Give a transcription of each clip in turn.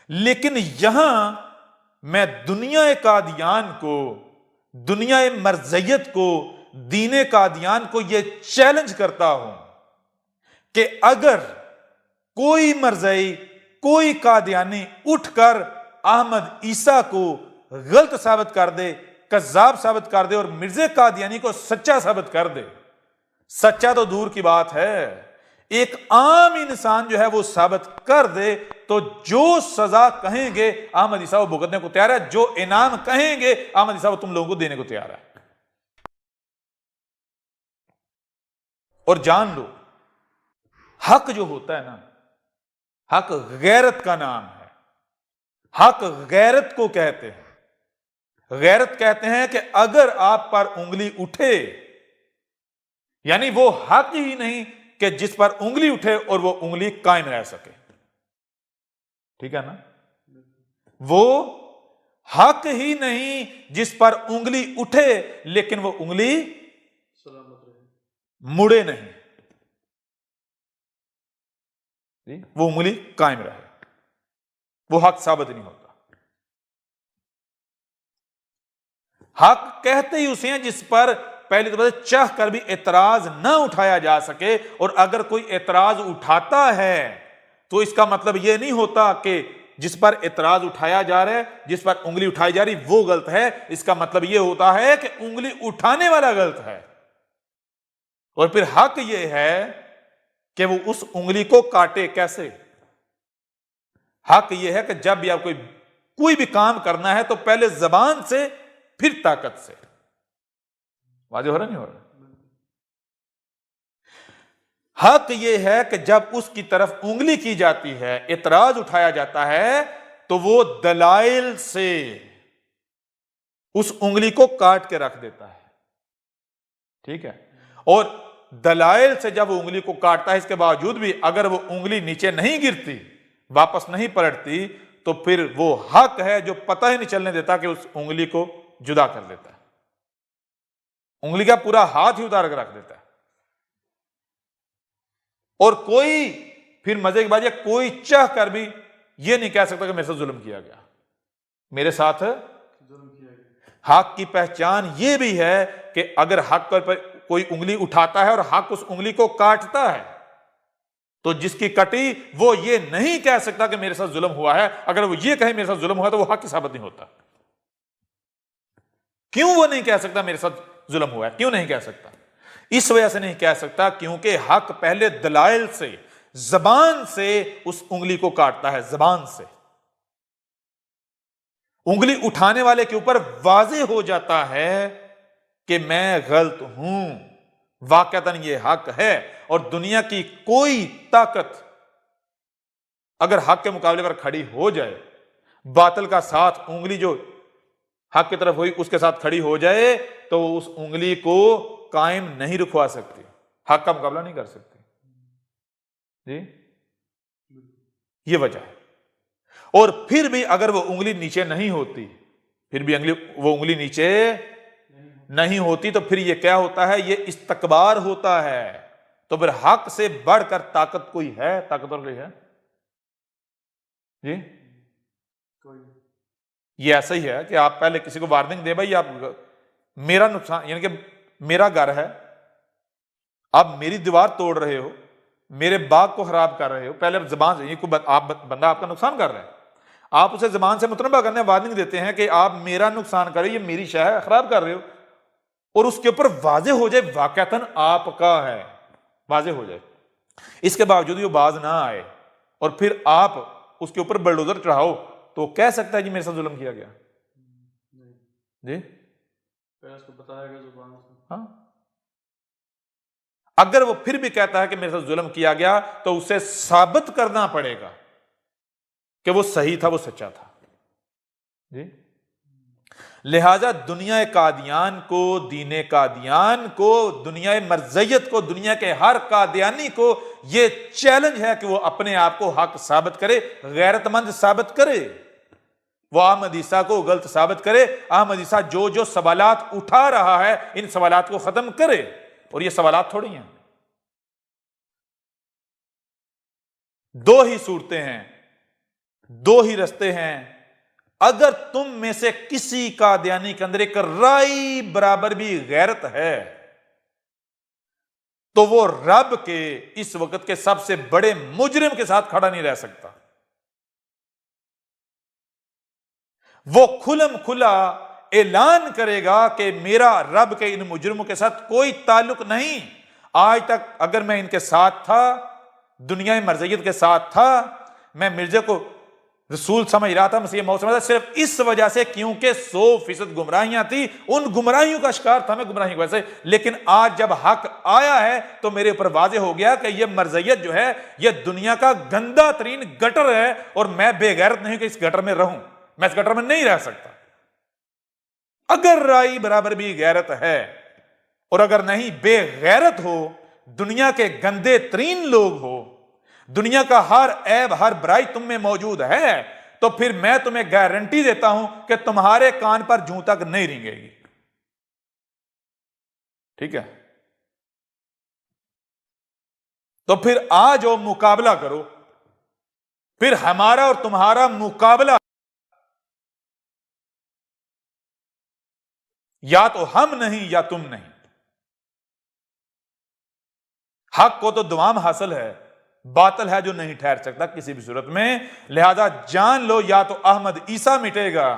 لیکن یہاں میں دنیا قادیان کو، دنیا مرزیت کو، دین قادیان کو یہ چیلنج کرتا ہوں کہ اگر کوئی مرزئی، کوئی قادیانی اٹھ کر احمد عیسیٰ کو غلط ثابت کر دے، کذاب ثابت کر دے، اور مرزا قادیانی کو سچا ثابت کر دے، سچا تو دور کی بات ہے، ایک عام انسان جو ہے وہ ثابت کر دے، تو جو سزا کہیں گے احمد عیسیٰ وہ بھگتنے کو تیار ہے، جو انعام کہیں گے احمد عیسیٰ وہ تم لوگوں کو دینے کو تیار ہے۔ اور جان لو، حق جو ہوتا ہے نا، حق غیرت کا نام ہے، حق غیرت کو کہتے ہیں۔ غیرت کہتے ہیں کہ اگر آپ پر انگلی اٹھے، یعنی وہ حق ہی نہیں کہ جس پر انگلی اٹھے اور وہ انگلی قائم رہ سکے، ٹھیک ہے نا، وہ حق ہی نہیں جس پر انگلی اٹھے لیکن وہ انگلی مڑے نہیں، وہ انگلی قائم رہے، وہ حق ثابت نہیں ہوتا۔ حق کہتے ہی اسے ہیں جس پر پہلی دفعہ چاہ کر بھی اعتراض نہ اٹھایا جا سکے، اور اگر کوئی اعتراض اٹھاتا ہے تو اس کا مطلب یہ نہیں ہوتا کہ جس پر اعتراض اٹھایا جا رہا ہے، جس پر انگلی اٹھائی جا رہی وہ غلط ہے، اس کا مطلب یہ ہوتا ہے کہ انگلی اٹھانے والا غلط ہے۔ اور پھر حق یہ ہے کہ وہ اس انگلی کو کاٹے کیسے۔ حق یہ ہے کہ جب بھی آپ کوئی بھی کام کرنا ہے تو پہلے زبان سے پھر طاقت سے۔ واضح ہو رہا نہیں ہو رہا؟ حق یہ ہے کہ جب اس کی طرف انگلی کی جاتی ہے، اعتراض اٹھایا جاتا ہے، تو وہ دلائل سے اس انگلی کو کاٹ کے رکھ دیتا ہے، ٹھیک ہے۔ اور دلائل سے جب وہ انگلی کو کاٹتا ہے، اس کے باوجود بھی اگر وہ انگلی نیچے نہیں گرتی، واپس نہیں پلٹتی، تو پھر وہ حق ہے جو پتہ ہی نہیں چلنے دیتا کہ اس انگلی کو جدا کر دیتا ہے، انگلی کا پورا ہاتھ ہی اتار کے رکھ دیتا ہے۔ اور کوئی پھر مزے کی بات یہ، کوئی چاہ کر بھی یہ نہیں کہہ سکتا کہ میرے ساتھ ظلم کیا گیا، میرے ساتھ ظلم کیا گیا۔ حق کی پہچان یہ بھی ہے کہ اگر حق پر کوئی انگلی اٹھاتا ہے اور حق اس انگلی کو کاٹتا ہے، تو جس کی کٹی وہ یہ نہیں کہہ سکتا کہ میرے ساتھ ظلم ہوا ہے۔ اگر وہ یہ کہے میرے ساتھ ظلم ہوا تو وہ حق کی ثابت نہیں ہوتا۔ کیوں وہ نہیں کہہ سکتا میرے ساتھ ظلم ہوا ہے؟ کیوں نہیں کہہ سکتا؟ اس وجہ سے نہیں کہہ سکتا کیونکہ حق پہلے دلائل سے، زبان سے اس انگلی کو کاٹتا ہے، زبان سے۔ انگلی اٹھانے والے کے اوپر واضح ہو جاتا ہے کہ میں غلط ہوں، واقعتاً یہ حق ہے، اور دنیا کی کوئی طاقت اگر حق کے مقابلے پر کھڑی ہو جائے، باطل کا ساتھ، انگلی جو حق کی طرف ہوئی اس کے ساتھ کھڑی ہو جائے، تو اس انگلی کو قائم نہیں رکھوا سکتی، حق کا مقابلہ نہیں کر سکتی۔ جی یہ وجہ ہے۔ اور پھر بھی اگر وہ انگلی نیچے نہیں ہوتی، پھر بھی وہ انگلی نیچے نہیں ہوتی، تو پھر یہ کیا ہوتا ہے؟ یہ استکبار ہوتا ہے۔ تو پھر حق سے بڑھ کر طاقت کوئی ہے؟ طاقتور کوئی ہے؟ جی یہ ایسا ہی ہے کہ آپ پہلے کسی کو وارننگ دیں، بھائی آپ میرا نقصان، یعنی کہ میرا گھر ہے، آپ میری دیوار توڑ رہے ہو، میرے باغ کو خراب کر رہے ہو، پہلے زبان سے بندہ آپ کا نقصان کر رہا ہے، آپ اسے زبان سے متنبہ کرنے وارننگ دیتے ہیں کہ آپ میرا نقصان کر رہے ہو، یہ میری شے ہے، خراب کر رہے ہو، اور اس کے اوپر واضح ہو جائے واقعتاً آپ کا ہے، واضح ہو جائے، اس کے باوجود وہ باز نہ آئے، اور پھر آپ اس کے اوپر بلڈوزر چڑھاؤ، تو کہہ سکتا ہے جی میرے ساتھ ظلم کیا گیا؟ جی اس کو بتایا گیا زبان سے۔ ہاں، اگر وہ پھر بھی کہتا ہے کہ میرے ساتھ ظلم کیا گیا، تو اسے ثابت کرنا پڑے گا کہ وہ صحیح تھا، وہ سچا تھا۔ جی لہذا دنیا قادیان کو، دین قادیان کو، دنیا مرزیت کو، دنیا کے ہر قادیانی کو یہ چیلنج ہے کہ وہ اپنے آپ کو حق ثابت کرے، غیرت مند ثابت کرے، وہ احمد عیسیٰ کو غلط ثابت کرے، احمد عیسیٰ جو سوالات اٹھا رہا ہے ان سوالات کو ختم کرے۔ اور یہ سوالات تھوڑی ہیں، دو ہی صورتیں ہیں، دو ہی رستے ہیں. اگر تم میں سے کسی قادیانی کے اندر ایک رائی برابر بھی غیرت ہے تو وہ رب کے اس وقت کے سب سے بڑے مجرم کے ساتھ کھڑا نہیں رہ سکتا. وہ کھلم کھلا اعلان کرے گا کہ میرا رب کے ان مجرموں کے ساتھ کوئی تعلق نہیں. آج تک اگر میں ان کے ساتھ تھا، دنیا مرضیت کے ساتھ تھا، میں مرزا کو رسول سمجھ رہا تھا، مسیح موعود سمجھ رہا تھا، صرف اس وجہ سے کیونکہ 100% گمراہیاں تھی، ان گمراہیوں کا شکار تھا میں گمراہی کی وجہ سے. لیکن آج جب حق آیا ہے تو میرے اوپر واضح ہو گیا کہ یہ مرضیت جو ہے یہ دنیا کا گندا ترین گٹر ہے، اور میں بے غیرت نہیں کہ اس گٹر میں رہوں. میں اس گٹر میں نہیں رہ سکتا. اگر رائی برابر بھی غیرت ہے، اور اگر نہیں بے غیرت ہو، دنیا کے گندے ترین لوگ ہو، دنیا کا ہر عیب ہر برائی تم میں موجود ہے، تو پھر میں تمہیں گارنٹی دیتا ہوں کہ تمہارے کان پر جوں تک نہیں رینگے گی. ٹھیک ہے؟ تو پھر آ جاؤ، مقابلہ کرو. پھر ہمارا اور تمہارا مقابلہ، یا تو ہم نہیں یا تم نہیں. حق کو تو دوام حاصل ہے، باطل ہے جو نہیں ٹھہر سکتا کسی بھی صورت میں. لہذا جان لو، یا تو احمد عیسیٰ مٹے گا،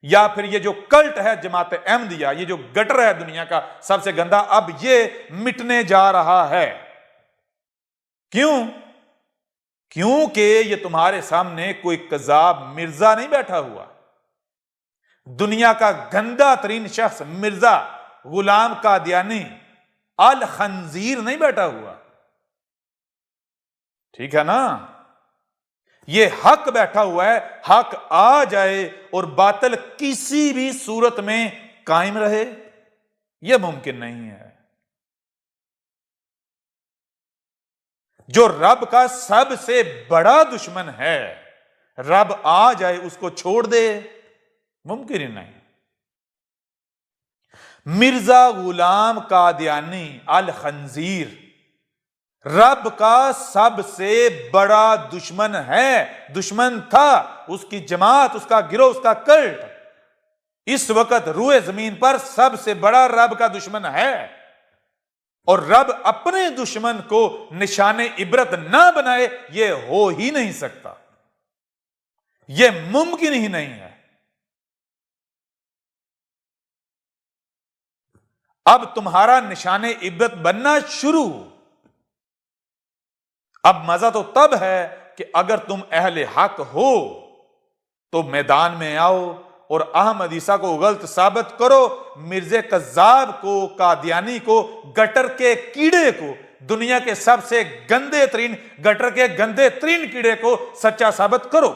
یا پھر یہ جو کلٹ ہے جماعت احمدیہ، یہ جو گٹر ہے دنیا کا سب سے گندا، اب یہ مٹنے جا رہا ہے. کیوں؟ کیونکہ یہ تمہارے سامنے کوئی کذاب مرزا نہیں بیٹھا ہوا. دنیا کا گندا ترین شخص مرزا غلام قادیانی الخنزیر نہیں بیٹھا ہوا. ٹھیک ہے نا؟ یہ حق بیٹھا ہوا ہے. حق آ جائے اور باطل کسی بھی صورت میں قائم رہے، یہ ممکن نہیں ہے. جو رب کا سب سے بڑا دشمن ہے، رب آ جائے اس کو چھوڑ دے، ممکن ہی نہیں. مرزا غلام قادیانی الخنزیر رب کا سب سے بڑا دشمن ہے، دشمن تھا. اس کی جماعت، اس کا گروہ، اس کا کلٹ اس وقت روئے زمین پر سب سے بڑا رب کا دشمن ہے. اور رب اپنے دشمن کو نشان عبرت نہ بنائے، یہ ہو ہی نہیں سکتا، یہ ممکن ہی نہیں ہے. اب تمہارا نشان عبرت بننا شروع. اب مزہ تو تب ہے کہ اگر تم اہل حق ہو تو میدان میں آؤ اور احمد عیسیٰ کو غلط ثابت کرو، مرزا کذاب کو، قادیانی کو، گٹر کے کیڑے کو، دنیا کے سب سے گندے ترین گٹر کے گندے ترین کیڑے کو سچا ثابت کرو.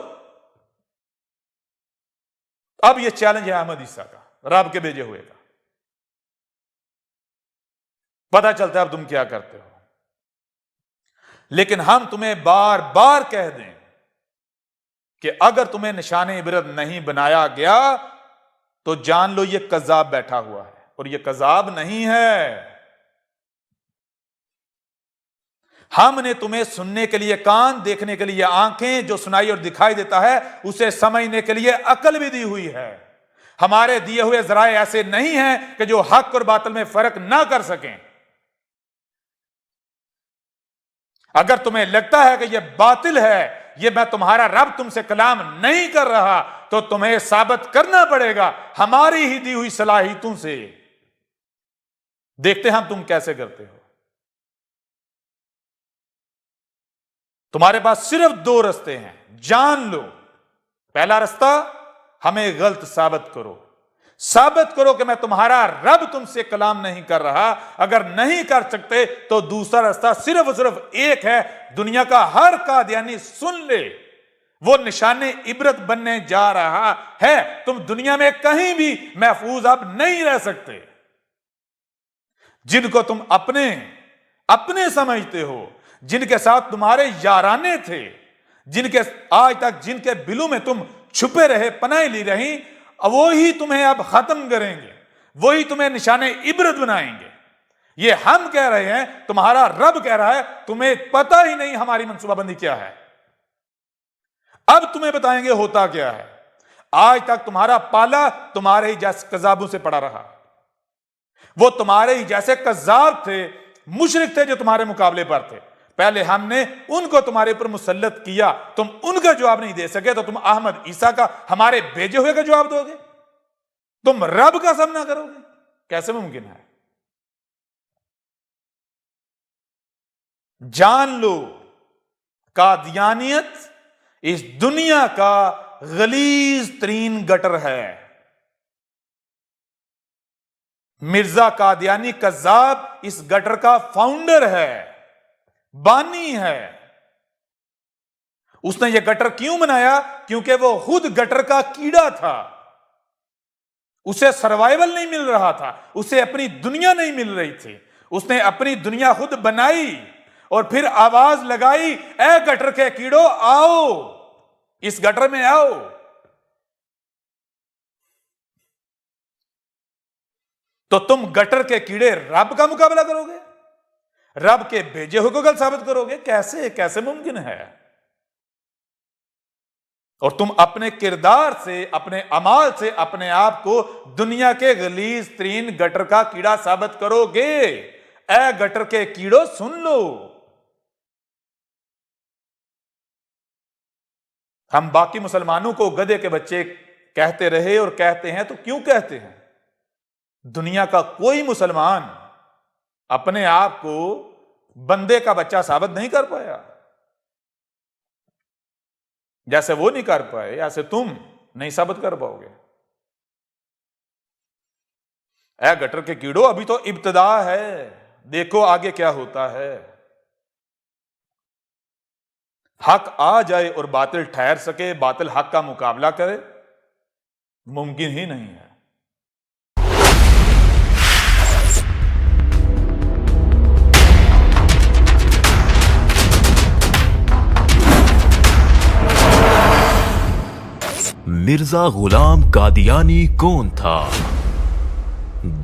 اب یہ چیلنج ہے احمد عیسیٰ کا، رب کے بھیجے ہوئے کا. پتہ چلتا ہے اب تم کیا کرتے ہو. لیکن ہم تمہیں بار بار کہہ دیں کہ اگر تمہیں نشان عبرت نہیں بنایا گیا تو جان لو یہ کذاب بیٹھا ہوا ہے، اور یہ کذاب نہیں ہے. ہم نے تمہیں سننے کے لیے کان، دیکھنے کے لیے آنکھیں، جو سنائی اور دکھائی دیتا ہے اسے سمجھنے کے لیے عقل بھی دی ہوئی ہے. ہمارے دیے ہوئے ذرائع ایسے نہیں ہیں کہ جو حق اور باطل میں فرق نہ کر سکیں. اگر تمہیں لگتا ہے کہ یہ باطل ہے، یہ میں تمہارا رب تم سے کلام نہیں کر رہا، تو تمہیں ثابت کرنا پڑے گا ہماری ہی دی ہوئی صلاحیتوں سے. دیکھتے ہم تم کیسے کرتے ہو. تمہارے پاس صرف دو رستے ہیں، جان لو. پہلا رستہ، ہمیں غلط ثابت کرو، ثابت کرو کہ میں تمہارا رب تم سے کلام نہیں کر رہا. اگر نہیں کر سکتے تو دوسرا راستہ صرف صرف ایک ہے، دنیا کا ہر قادیانی سن لے، وہ نشان عبرت بننے جا رہا ہے. تم دنیا میں کہیں بھی محفوظ اب نہیں رہ سکتے. جن کو تم اپنے سمجھتے ہو، جن کے ساتھ تمہارے یارانے تھے، جن کے آج تک جن کے بلوں میں تم چھپے رہے، پناہ لی رہی، وہی تمہیں اب ختم کریں گے، وہی تمہیں نشان عبرت بنائیں گے. یہ ہم کہہ رہے ہیں، تمہارا رب کہہ رہا ہے. تمہیں پتہ ہی نہیں ہماری منصوبہ بندی کیا ہے. اب تمہیں بتائیں گے ہوتا کیا ہے. آج تک تمہارا پالا تمہارے ہی جیسے کذابوں سے پڑا رہا. وہ تمہارے ہی جیسے کذاب تھے, مشرک تھے جو تمہارے مقابلے پر تھے. پہلے ہم نے ان کو تمہارے اوپر مسلط کیا, تم ان کا جواب نہیں دے سکے, تو تم احمد عیسیٰ کا, ہمارے بھیجے ہوئے کا جواب دو گے؟ تم رب کا سامنا کرو گے؟ کیسے ممکن ہے؟ جان لو, قادیانیت اس دنیا کا غلیظ ترین گٹر ہے. مرزا قادیانی کذاب اس گٹر کا فاؤنڈر ہے, بانی ہے. اس نے یہ گٹر کیوں بنایا؟ کیونکہ وہ خود گٹر کا کیڑا تھا. اسے سروائیول نہیں مل رہا تھا, اسے اپنی دنیا نہیں مل رہی تھی. اس نے اپنی دنیا خود بنائی اور پھر آواز لگائی, اے گٹر کے کیڑوں آؤ, اس گٹر میں آؤ. تو تم گٹر کے کیڑے رب کا مقابلہ کرو گے؟ رب کے بھیجے ہوئے کو غلط ثابت کرو گے؟ کیسے ممکن ہے؟ اور تم اپنے کردار سے, اپنے اعمال سے اپنے آپ کو دنیا کے غلیظ ترین گٹر کا کیڑا ثابت کرو گے. اے گٹر کے کیڑوں سن لو. ہم باقی مسلمانوں کو گدھے کے بچے کہتے رہے اور کہتے ہیں, تو کیوں کہتے ہیں؟ دنیا کا کوئی مسلمان اپنے آپ کو بندے کا بچہ ثابت نہیں کر پایا. جیسے وہ نہیں کر پائے, ایسے تم نہیں ثابت کر پاؤ گے. اے گٹر کے کیڑوں, ابھی تو ابتدا ہے, دیکھو آگے کیا ہوتا ہے. حق آ جائے اور باطل ٹھہر سکے, باطل حق کا مقابلہ کرے, ممکن ہی نہیں ہے. مرزا غلام قادیانی کون تھا؟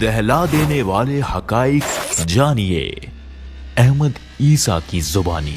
دہلا دینے والے حقائق جانیے احمد عیسیٰ کی زبانی.